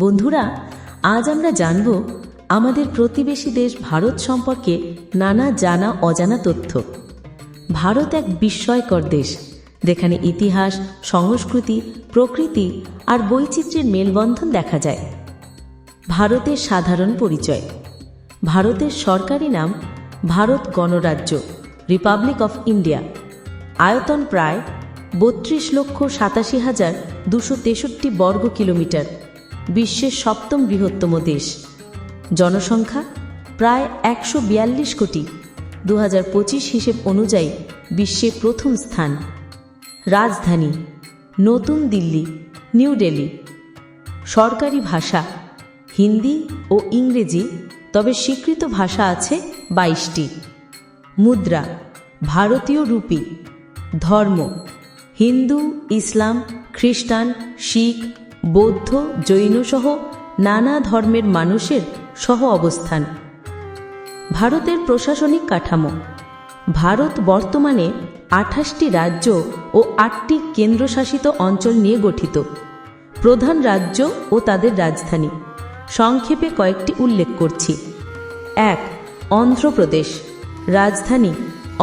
বন্ধুরা, আজ আমরা জানব আমাদের প্রতিবেশী দেশ ভারত সম্পর্কে নানা জানা অজানা তথ্য। ভারত এক বিস্ময়কর দেশ, যেখানে ইতিহাস, সংস্কৃতি, প্রকৃতি আর বৈচিত্র্যের মেলবন্ধন দেখা যায়। ভারতের সাধারণ পরিচয়। ভারতের সরকারি নাম ভারত গণরাজ্য, রিপাবলিক অফ ইন্ডিয়া। আয়তন প্রায় 32,87,263 বর্গ কিলোমিটার, বিশ্বের সপ্তম বৃহত্তম দেশ। জনসংখ্যা প্রায় 142 কোটি, 2025 হিসেব অনুযায়ী বিশ্বে প্রথম স্থান। রাজধানী নতুন দিল্লি, নিউ দিল্লি। সরকারি ভাষা হিন্দি ও ইংরেজি, তবে স্বীকৃত ভাষা আছে 22টি। মুদ্রা ভারতীয় রুপি। ধর্ম হিন্দু, ইসলাম, খ্রিস্টান, শিখ, বৌদ্ধ, জৈন সহ নানা ধর্মের মানুষের সহ অবস্থান। ভারতের প্রশাসনিক কাঠামো। ভারত বর্তমানে 28টি রাজ্য ও 8টি কেন্দ্রশাসিত অঞ্চল নিয়ে গঠিত। প্রধান রাজ্য ও তাদের রাজধানী সংক্ষেপে কয়েকটি উল্লেখ করছি। 1. অন্ধ্রপ্রদেশ। রাজধানী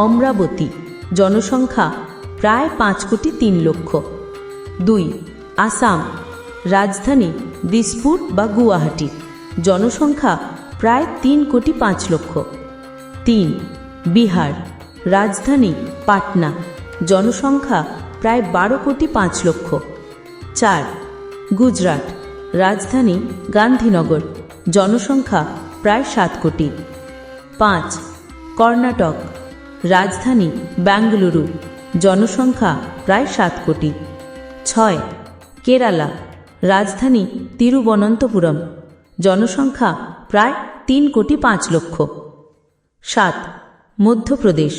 অমরাবতী। জনসংখ্যা প্রায় 5,03,00,000। 2. আসাম। রাজধানী দিসপুর বা গুয়াহাটি। জনসংখ্যা প্রায় 3,05,00,000। 3. বিহার। রাজধানী পাটনা। জনসংখ্যা প্রায় 12,05,00,000। 4. গুজরাট। রাজধানী গান্ধীনগর। জনসংখ্যা প্রায় 7 কোটি। 5. কর্ণাটক। রাজধানী বেঙ্গালুরু। জনসংখ্যা প্রায় 7 কোটি। 6. কেরালা। রাজধানী তিরুবনন্তপুরম। জনসংখ্যা প্রায় 3,05,00,000। 7. মধ্যপ্রদেশ।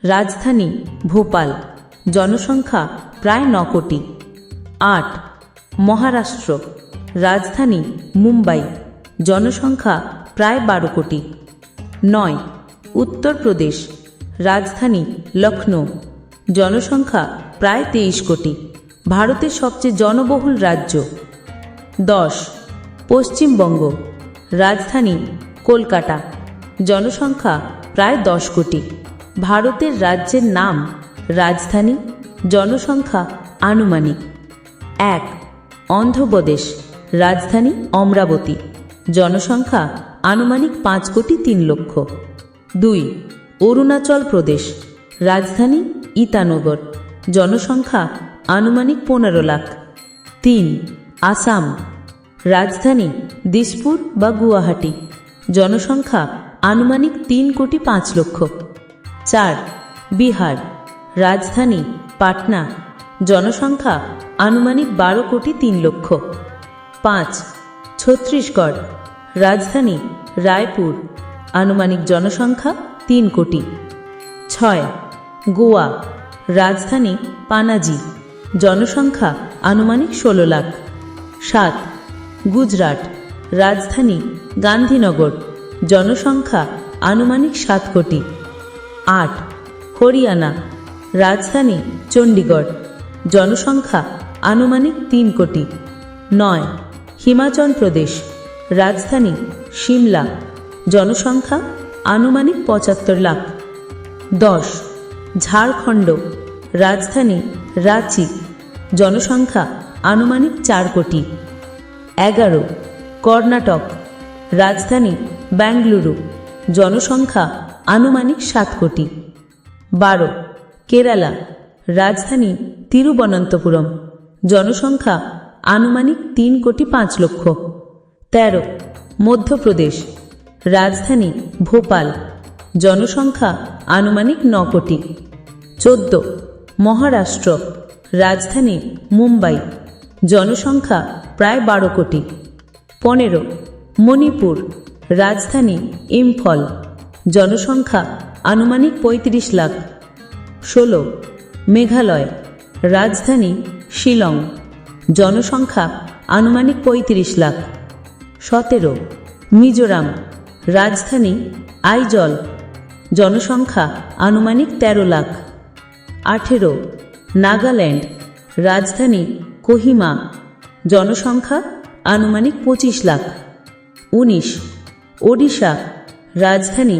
রাজধানী ভোপাল। জনসংখ্যা প্রায় 9 কোটি। 8. মহারাষ্ট্র। রাজধানী মুম্বাই। জনসংখ্যা প্রায় 12 কোটি। 9. উত্তরপ্রদেশ। রাজধানী লখনৌ। জনসংখ্যা প্রায় 23 কোটি। ভারতের সবচেয়ে জনবহুল রাজ্য। 10. পশ্চিমবঙ্গ। রাজধানী কলকাতা। জনসংখ্যা প্রায় 10 কোটি। ভারতের রাজ্যের নাম রাজধানী। জনসংখ্যা আনুমানিক। 1. অন্ধ্রপ্রদেশ। রাজধানী অমরাবতী। জনসংখ্যা আনুমানিক 5,03,00,000। 2. অরুণাচল প্রদেশ। রাজধানী ইটানগর। জনসংখ্যা আনুমানিক 15 লাখ। 3. আসাম। রাজধানী দিসপুর বা গুয়াহাটি। জনসংখ্যা আনুমানিক 3,05,00,000। 4. বিহার। রাজধানী পাটনা। জনসংখ্যা আনুমানিক 12,03,00,000। 5. ছত্তিশগড়। রাজধানী রায়পুর। আনুমানিক জনসংখ্যা 3 কোটি। 6. গোয়া। রাজধানী পানাজি। জনসংখ্যা আনুমানিক 16 লাখ। 7. গুজরাট। রাজধানী গান্ধীনগর। জনসংখ্যা আনুমানিক 7 কোটি। 8. হরিয়ানা। রাজধানী চণ্ডীগড়। জনসংখ্যা আনুমানিক 3 কোটি। 9. হিমাচল প্রদেশ। রাজধানী সিমলা। জনসংখ্যা আনুমানিক 75 লাখ। 10. ঝাড়খণ্ড। রাজধানী রাঁচি। জনসংখ্যা আনুমানিক 4 কোটি। 11. কর্ণাটক। রাজধানী বেঙ্গালুরু। জনসংখ্যা আনুমানিক 7 কোটি। 12. কেরালা। রাজধানী তিরুবনন্তপুরম। জনসংখ্যা আনুমানিক 3,05,00,000। 13. মধ্যপ্রদেশ। রাজধানী ভোপাল। জনসংখ্যা আনুমানিক 9 কোটি। 14. মহারাষ্ট্র। রাজধানী মুম্বাই। জনসংখ্যা প্রায় 12 কোটি। 15. মণিপুর। রাজধানী ইম্ফল। জনসংখ্যা আনুমানিক 35 লাখ। 16. মেঘালয়। রাজধানী শিলং। জনসংখ্যা আনুমানিক 35 লাখ। 17. মিজোরাম। রাজধানী আইজল। জনসংখ্যা আনুমানিক 13 লাখ। 18. নাগাল্যান্ড। রাজধানী কোহিমা। জনসংখ্যা আনুমানিক 25 লাখ। 19 ওড়িশা, রাজধানী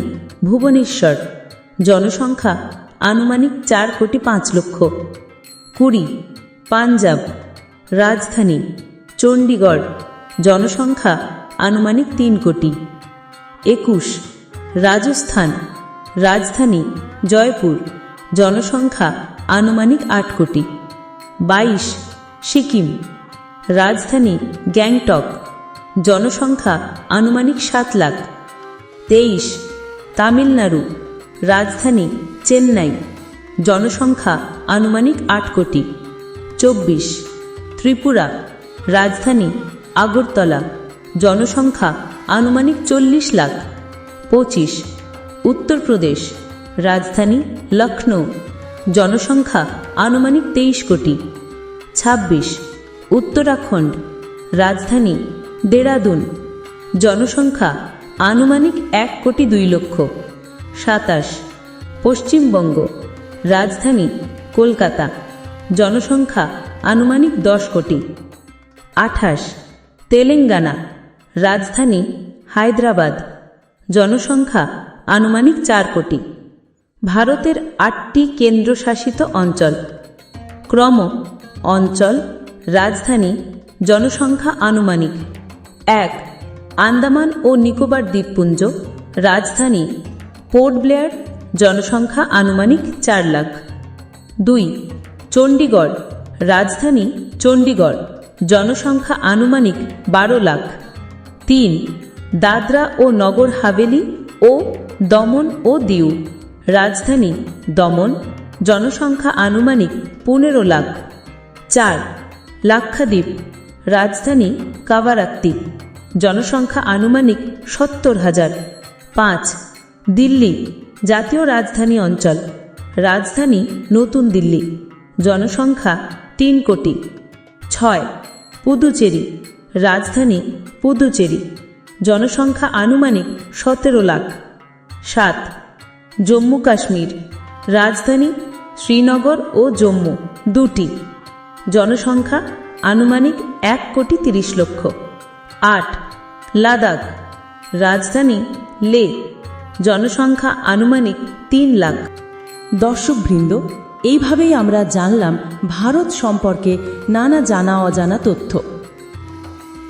ভুবনেশ্বর, জনসংখ্যা আনুমানিক 4,05,00,000। 20 পাঞ্জাব, রাজধানী চণ্ডীগড়, জনসংখ্যা আনুমানিক 3 কোটি। 21 রাজস্থান, রাজধানী জয়পুর, জনসংখ্যা আনুমানিক 8 কোটি। 22 সিকিম, রাজধানী গ্যাংটক, জনসংখ্যা আনুমানিক 7 লাখ। 23 তামিলনাড়ু, রাজধানী চেন্নাই, জনসংখ্যা আনুমানিক 8 কোটি। 24 ত্রিপুরা, রাজধানী আগরতলা, জনসংখ্যা আনুমানিক 40 লাখ। 25 উত্তরপ্রদেশ, রাজধানী লখনৌ, জনসংখ্যা আনুমানিক 23 কোটি। 26 উত্তরাখণ্ড, রাজধানী দেরাদুন, জনসংখ্যা আনুমানিক 1,02,00,000। 27 পশ্চিমবঙ্গ, রাজধানী কলকাতা, জনসংখ্যা আনুমানিক 10 কোটি। 28 তেলেঙ্গানা, রাজধানী হায়দ্রাবাদ, জনসংখ্যা আনুমানিক 4 কোটি। ভারতের 8টি কেন্দ্রশাসিত অঞ্চল। ক্রম: অঞ্চল, রাজধানী, জনসংখ্যা আনুমানিক। 1 আন্দামান ও নিকোবর দ্বীপপুঞ্জ, রাজধানী পোর্ট ব্লেয়ার, জনসংখ্যা আনুমানিক 4 লাখ। 2 চণ্ডীগড়, রাজধানী চণ্ডীগড়, জনসংখ্যা আনুমানিক 12 লাখ। 3 দাদরা ও নগর হাভেলি ও দমন ও দিউ, রাজধানী দমন, জনসংখ্যা আনুমানিক 15 লাখ। 4 লাক্ষাদ্বীপ, রাজধানী কাভারাত্তি, জনসংখ্যা আনুমানিক 70,000। 5 দিল্লি, জাতীয় রাজধানী অঞ্চল, রাজধানী নতুন দিল্লি, জনসংখ্যা 3 কোটি। 6 পুদুচেরি, রাজধানী পুদুচেরি, জনসংখ্যা আনুমানিক 17 লাখ। 7 জম্মু কাশ্মীর, রাজধানী শ্রীনগর ও জম্মু দুটি, জনসংখ্যা আনুমানিক 1,30,00,000। 8 লাদাখ, রাজধানী লে, জনসংখ্যা আনুমানিক 3 লাখ। দর্শকবৃন্দ, এইভাবেই আমরা জানলাম ভারত সম্পর্কে নানা জানা অজানা তথ্য।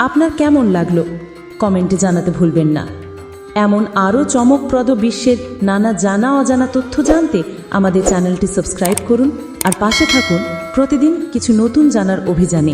আপনার কেমন লাগলো কমেন্টে জানাতে ভুলবেন না। এমন আরও চমকপ্রদ বিশ্বের নানা জানা অজানা তথ্য জানতে আমাদের চ্যানেলটি সাবস্ক্রাইব করুন আর পাশে থাকুন প্রতিদিন কিছু নতুন জানার অভিযানে।